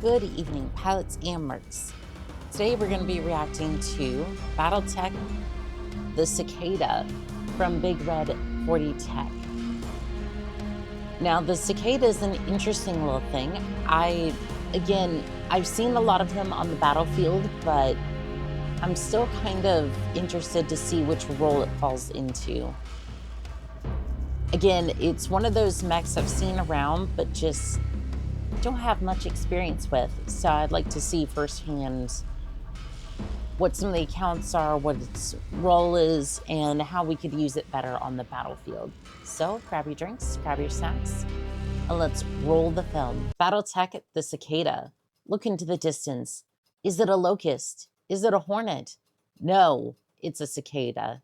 Good evening, pilots and mercs. Today we're going to be reacting to BattleTech, the Cicada from Big Red 40 Tech. Now, the Cicada is an interesting little thing. I've seen a lot of them on the battlefield, but I'm still kind of interested to see which role it falls into. Again, it's one of those mechs I've seen around, but just don't have much experience with, so I'd like to see firsthand what some of the accounts are, what its role is, and how we could use it better on the battlefield. So grab your drinks, grab your snacks, and let's roll the film. BattleTech, the Cicada. Look into the distance. Is it a locust? Is it a hornet? No, it's a cicada.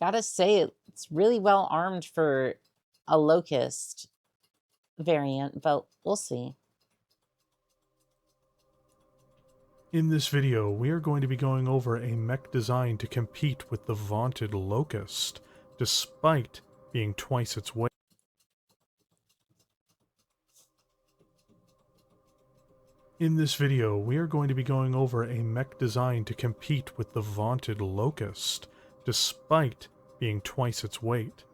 Gotta say, it's really well armed for a locust variant, but we'll see. In this video, we are going to be going over a mech design to compete with the vaunted Locust, despite being twice its weight. In this video, we are going to be going over a mech design to compete with the vaunted Locust, despite being twice its weight.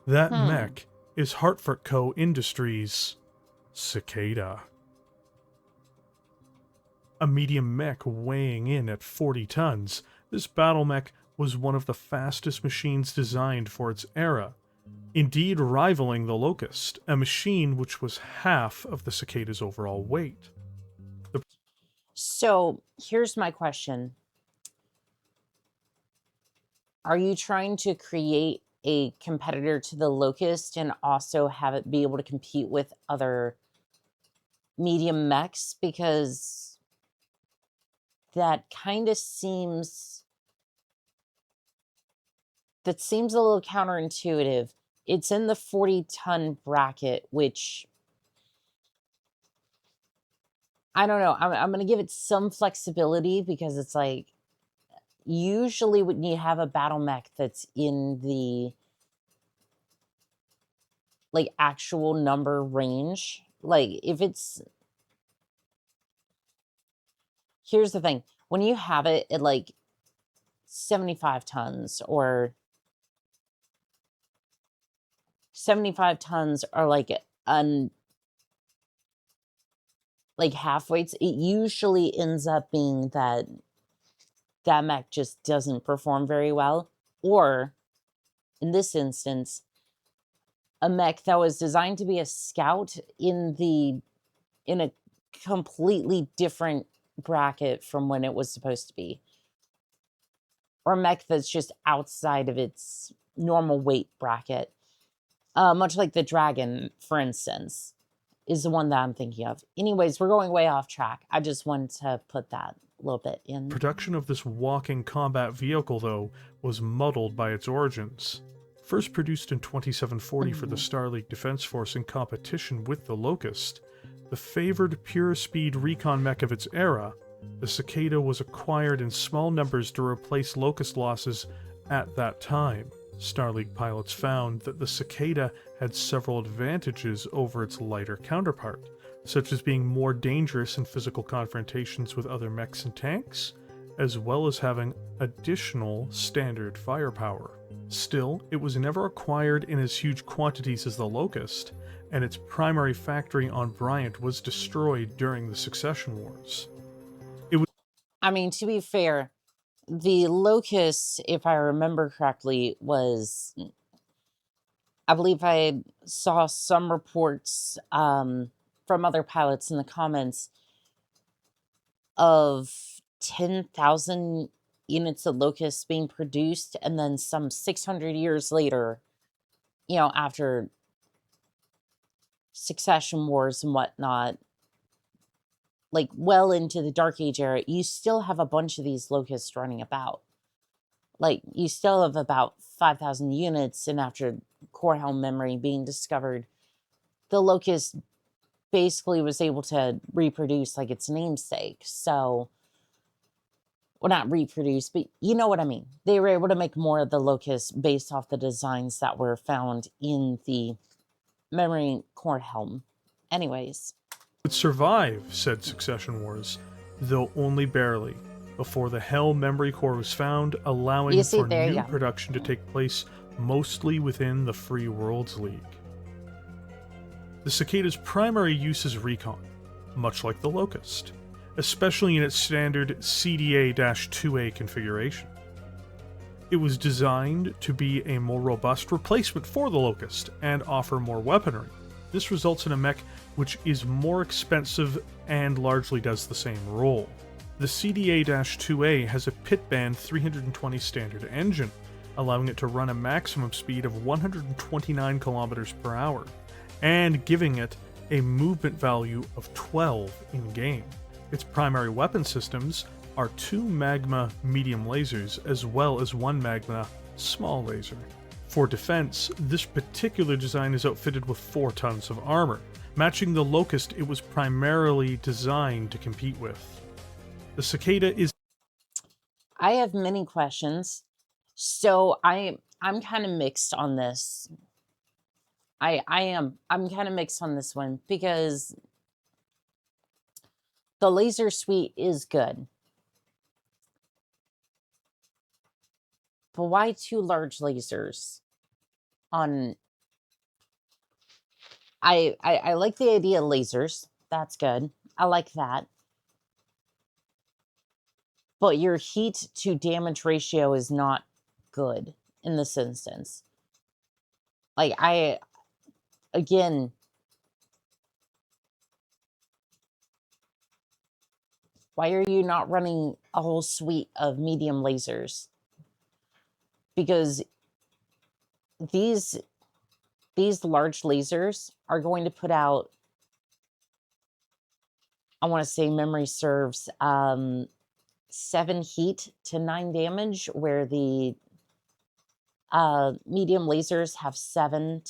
That mech is Hartford Co. Industries' Cicada. A medium mech weighing in at 40 tons, this battle mech was one of the fastest machines designed for its era, indeed rivaling the Locust, a machine which was half of the Cicada's overall weight. So here's my question. Are you trying to create a competitor to the Locust and also have it be able to compete with other medium mechs? Because that kind of seems a little counterintuitive. It's in the 40-ton bracket, which I don't know. I'm going to give it some flexibility because it's like, usually when you have a battle mech that's in the like actual number range, like if it's, here's the thing, when you have it at like 75 tons or 75 tons are like like half weights, it usually ends up being that that mech just doesn't perform very well. Or in this instance, a mech that was designed to be a scout in a completely different bracket from when it was supposed to be. Or a mech that's just outside of its normal weight bracket. Much like the Dragon, for instance, is the one that I'm thinking of. Anyways, we're going way off track. I just wanted to put that a little bit in. Production of this walking combat vehicle, though, was muddled by its origins. First produced in 2740 for the Star League Defense Force in competition with the Locust, the favored pure speed recon mech of its era, the Cicada was acquired in small numbers to replace Locust losses at that time. Star League pilots found that the Cicada had several advantages over its lighter counterpart, such as being more dangerous in physical confrontations with other mechs and tanks, as well as having additional standard firepower. Still, it was never acquired in as huge quantities as the Locust, and its primary factory on Bryant was destroyed during the Succession Wars. I mean, to be fair, the Locust, if I remember correctly, was, I believe I saw some reports from other pilots in the comments of 10,000 units of Locust being produced, and then some 600 years later, you know, after Succession Wars and whatnot, like well into the Dark Age era, you still have a bunch of these Locusts running about. Like, you still have about 5,000 units, and after core helm memory being discovered, the Locust basically was able to reproduce like its namesake. So, well, not reproduce, but you know what I mean. They were able to make more of the Locust based off the designs that were found in the memory core helm. Anyways. would survive said succession wars, though only barely, before the Hell Memory Core was found, allowing for there you new go. production to take place mostly within the Free Worlds League. The Cicada's primary use is recon, much like the Locust, especially in its standard CDA-2A configuration. It was designed to be a more robust replacement for the Locust and offer more weaponry. This results in a mech which is more expensive and largely does the same role. The CDA-2A has a pit-band 320 standard engine, allowing it to run a maximum speed of 129 km per hour, and giving it a movement value of 12 in-game. Its primary weapon systems are 2 Magma medium lasers as well as 1 Magma small laser. For defense, this particular design is outfitted with 4 tons of armor, matching the Locust it was primarily designed to compete with. The Cicada is... I have many questions, so I'm kind of mixed on this. I'm kind of mixed on this one because the laser suite is good. But why 2 large lasers on... I like the idea of lasers. That's good. I like that. But your heat to damage ratio is not good in this instance. Like, again, why are you not running a whole suite of medium lasers? Because these large lasers are going to put out, I want to say memory serves, 7 heat to 9 damage, where the medium lasers have 7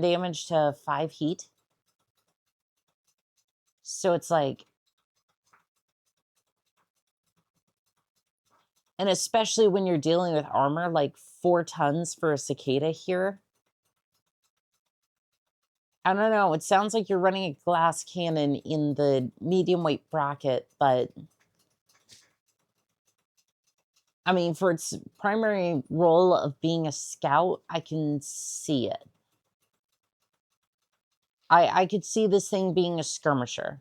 damage to 5 heat. So it's like, and especially when you're dealing with armor, like 4 tons for a Cicada here. I don't know. It sounds like you're running a glass cannon in the medium weight bracket, but I mean, for its primary role of being a scout, I can see it. I could see this thing being a skirmisher.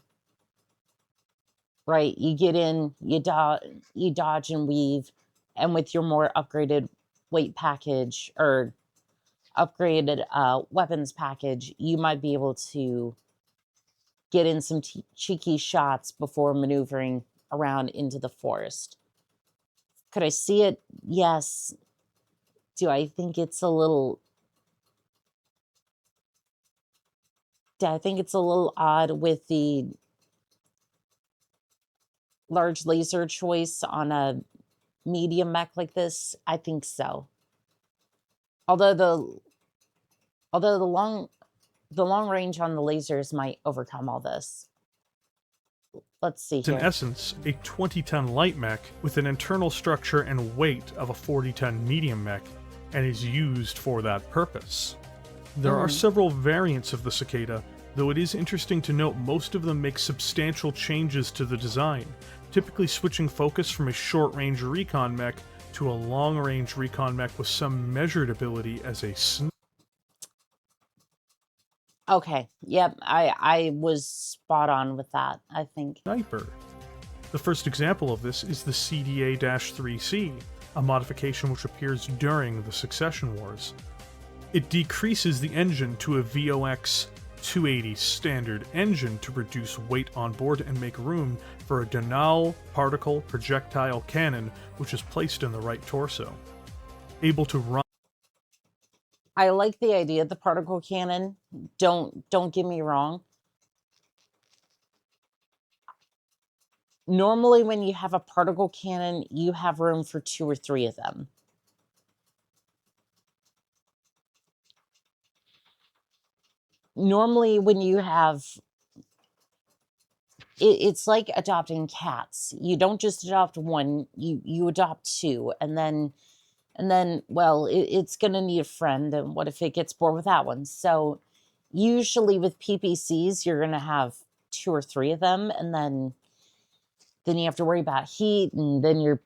Right? You get in, you dodge and weave, and with your more upgraded weight package or upgraded weapons package, you might be able to get in some cheeky shots before maneuvering around into the forest. Could I see it? Yes. Do I think it's a little... I think it's a little odd with the large laser choice on a medium mech like this? I think so. Although the long range on the lasers might overcome all this. Let's see here. In essence, a 20-ton light mech with an internal structure and weight of a 40-ton medium mech, and is used for that purpose. There are several variants of the Cicada, though it is interesting to note most of them make substantial changes to the design, typically switching focus from a short-range recon mech to a long-range recon mech with some measured ability as a sniper. Okay, yep, I was spot on with that, I think. The first example of this is the CDA-3C, a modification which appears during the Succession Wars. It decreases the engine to a VOX 280 standard engine to reduce weight on board and make room for a Donal particle projectile cannon, which is placed in the right torso. Able to run... I like the idea of the particle cannon. Don't get me wrong. Normally when you have a particle cannon, you have room for 2 or 3 of them. Normally when you have... It's like adopting cats. You don't just adopt one, you adopt 2, and then, well, it's going to need a friend, and what if it gets bored with that one? So usually with PPCs, you're going to have 2 or 3 of them, and then you have to worry about heat, and then you're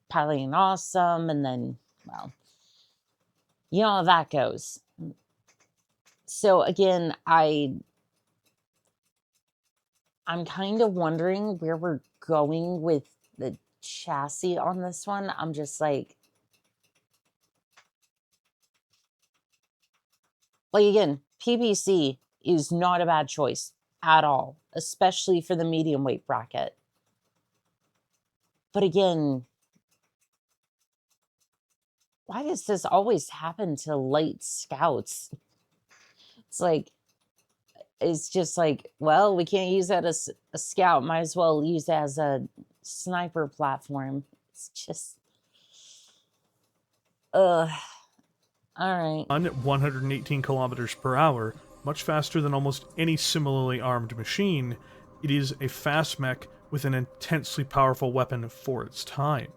piloting awesome, and then, well, you know how that goes. So again, I'm kind of wondering where we're going with the chassis on this one. I'm just like again, PPC is not a bad choice at all, especially for the medium weight bracket. But again, why does this always happen to light scouts? It's just like, well, we can't use that as a scout. Might as well use it as a sniper platform. It's just, ugh. All right. On 118 kilometers per hour, much faster than almost any similarly armed machine, it is a fast mech with an intensely powerful weapon for its time.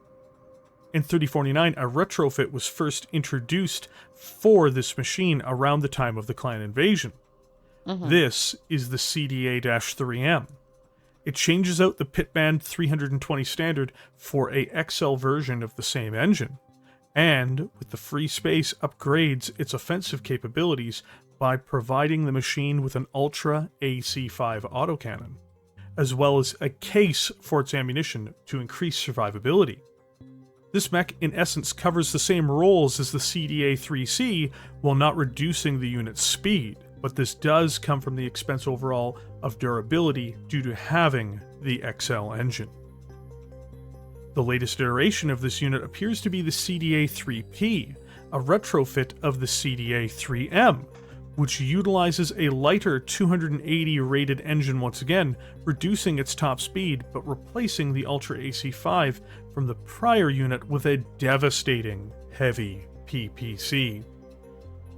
In 3049, a retrofit was first introduced for this machine around the time of the clan invasion. This is the CDA-3M. It changes out the Pitband 320 standard for a XL version of the same engine, and with the free space upgrades its offensive capabilities by providing the machine with an Ultra AC-5 autocannon, as well as a case for its ammunition to increase survivability. This mech in essence covers the same roles as the CDA-3C while not reducing the unit's speed, but this does come from the expense overall of durability due to having the XL engine. The latest iteration of this unit appears to be the CDA-3P, a retrofit of the CDA-3M, which utilizes a lighter 280 rated engine once again, reducing its top speed but replacing the Ultra AC-5 from the prior unit with a devastating heavy PPC,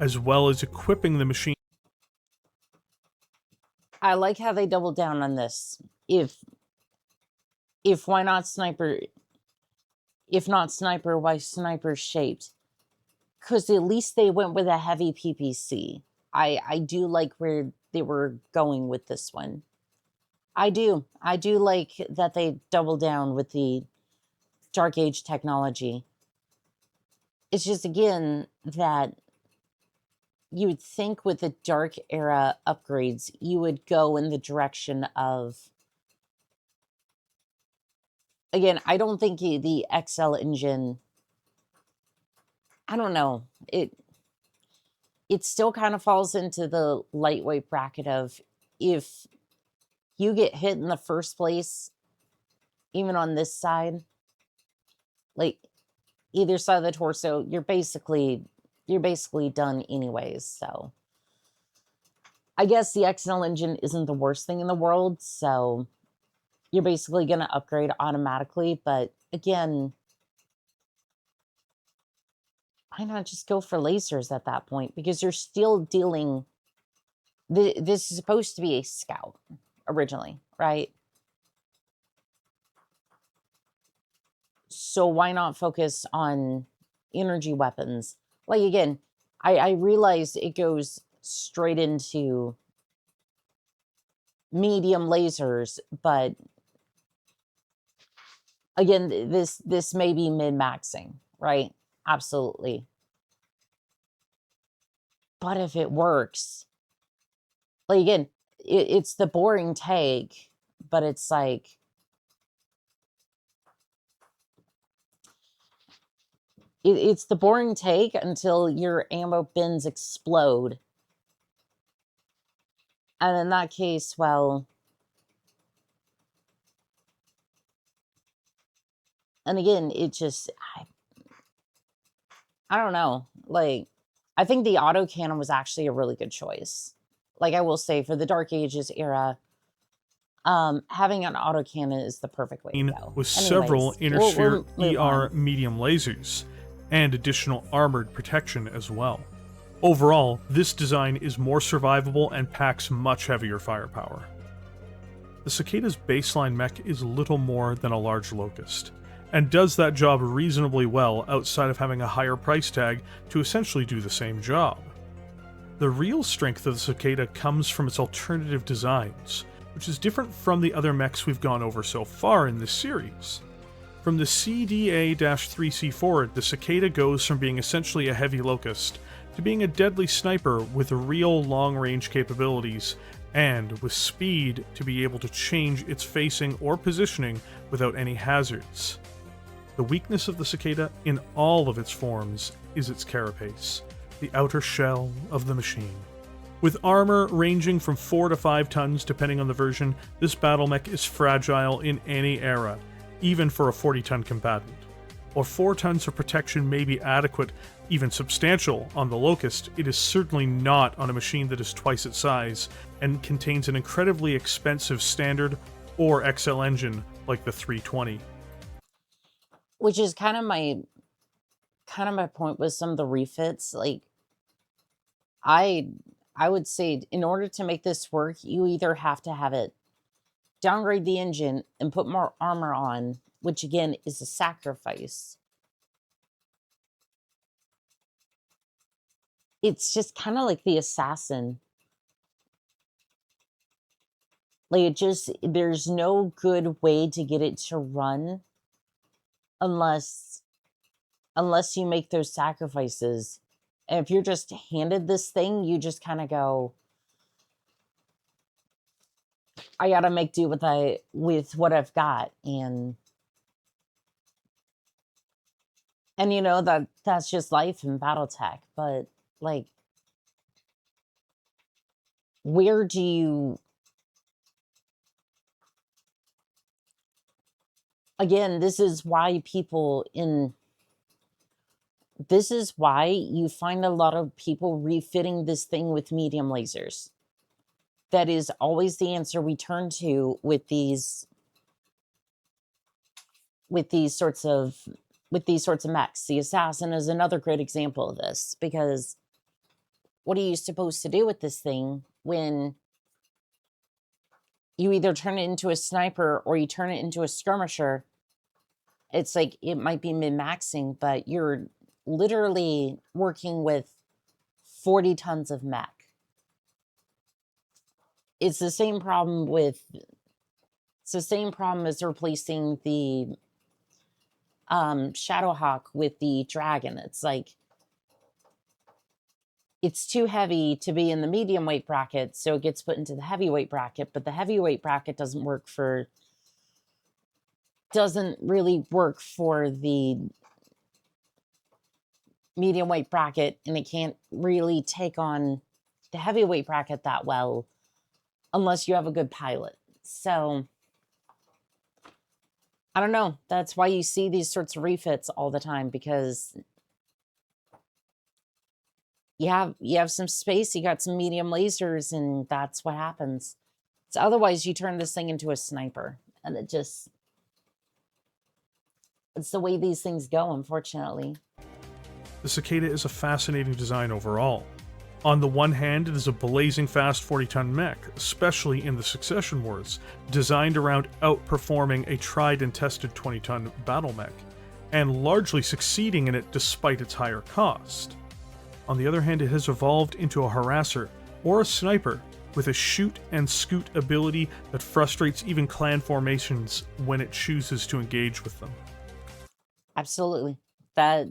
as well as equipping the machine. I like how they doubled down on this. If why not sniper? If not sniper, why sniper shaped? Because at least they went with a heavy PPC. I do like where they were going with this one. I do like that they doubled down with the Dark Age technology. It's just, again, that you would think with the Dark Era upgrades, you would go in the direction of, again, I don't think the XL engine, I don't know, it still kind of falls into the lightweight bracket of, if you get hit in the first place, even on this side, like either side of the torso, you're basically done anyways. So I guess the XL engine isn't the worst thing in the world, so you're basically going to upgrade automatically. But again, why not just go for lasers at that point? Because you're still dealing, this is supposed to be a scout originally, right? So why not focus on energy weapons? Like, again, I realize it goes straight into medium lasers, but again, this may be min-maxing, right? Absolutely. But if it works, like, again, it's the boring take, but it's like, it's the boring take until your ammo bins explode. And in that case, well, and again, it just, I don't know. Like, I think the autocannon was actually a really good choice. Like, I will say, for the Dark Ages era, having an autocannon is the perfect way to go. With several inner-sphere ER medium lasers, and additional armored protection as well. Overall, this design is more survivable and packs much heavier firepower. The Cicada's baseline mech is little more than a large locust, and does that job reasonably well outside of having a higher price tag to essentially do the same job. The real strength of the Cicada comes from its alternative designs, which is different from the other mechs we've gone over so far in this series. From the CDA-3C forward, the Cicada goes from being essentially a heavy locust to being a deadly sniper with real long-range capabilities, and with speed to be able to change its facing or positioning without any hazards. The weakness of the Cicada, in all of its forms, is its carapace, the outer shell of the machine. With armor ranging from 4 to 5 tons depending on the version, this battle mech is fragile in any era, even for a 40-ton combatant. While 4 tons of protection may be adequate, even substantial, on the Locust, it is certainly not on a machine that is twice its size and contains an incredibly expensive standard or XL engine like the 320. Which is kind of my point with some of the refits. Like, I would say in order to make this work, you either have to have it downgrade the engine and put more armor on, which again is a sacrifice. It's just kind of like the assassin. Like, there's no good way to get it to run unless you make those sacrifices. And if you're just handed this thing, you just kind of go, I gotta make do with what I've got. And you know, that's just life in BattleTech. But like, where do you, again, this is why you find a lot of people refitting this thing with medium lasers. That is always the answer we turn to with these sorts of mechs. The assassin is another great example of this, because what are you supposed to do with this thing when you either turn it into a sniper or you turn it into a skirmisher? It's like, it might be min-maxing, but you're literally working with 40 tons of mech. It's the same problem as replacing the Shadowhawk with the Dragon. It's like, it's too heavy to be in the medium weight bracket, so it gets put into the heavyweight bracket, but the heavyweight bracket doesn't really work for the medium weight bracket, and it can't really take on the heavyweight bracket that well unless you have a good pilot. So I don't know. That's why you see these sorts of refits all the time, because you have some space, you got some medium lasers, and that's what happens. So otherwise you turn this thing into a sniper, and it's the way these things go, unfortunately. The Cicada is a fascinating design overall. On the one hand, it is a blazing fast 40-ton mech, especially in the Succession Wars, designed around outperforming a tried and tested 20-ton battle mech, and largely succeeding in it despite its higher cost. On the other hand, it has evolved into a harasser, or a sniper, with a shoot and scoot ability that frustrates even clan formations when it chooses to engage with them. Absolutely. That,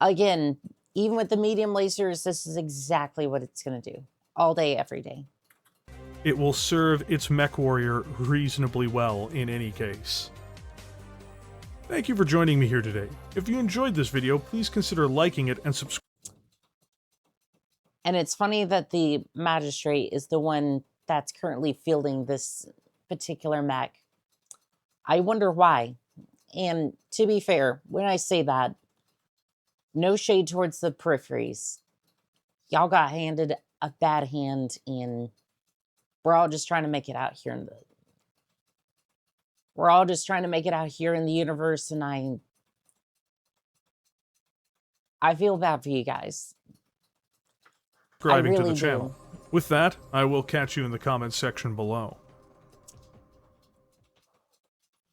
again, even with the medium lasers, this is exactly what it's going to do. All day, every day. It will serve its mech warrior reasonably well in any case. Thank you for joining me here today. If you enjoyed this video, please consider liking it and subscribing. And it's funny that the magistrate is the one that's currently fielding this particular mech. I wonder why. And to be fair, when I say that, no shade towards the peripheries. Y'all got handed a bad hand, and we're all just trying to make it out here in the universe, and I feel bad for you guys. Subscribing to the channel. With that, I will catch you in the comments section below.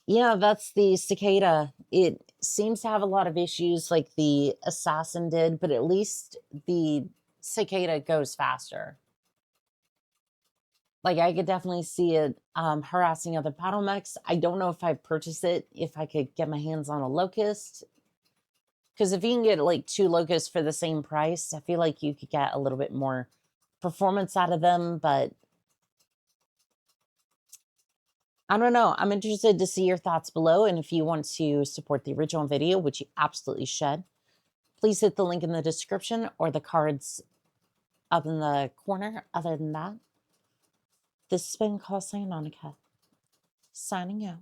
Yeah, that's the Cicada. It seems to have a lot of issues like the Assassin did, but at least the Cicada goes faster. Like, I could definitely see it harassing other battle mechs. I don't know if I've purchased it, if I could get my hands on a Locust. Because if you can get, like, 2 Locusts for the same price, I feel like you could get a little bit more performance out of them, but I don't know. I'm interested to see your thoughts below, and if you want to support the original video, which you absolutely should, please hit the link in the description or the cards up in the corner. Other than that, this has been Call Sign Annika, signing out.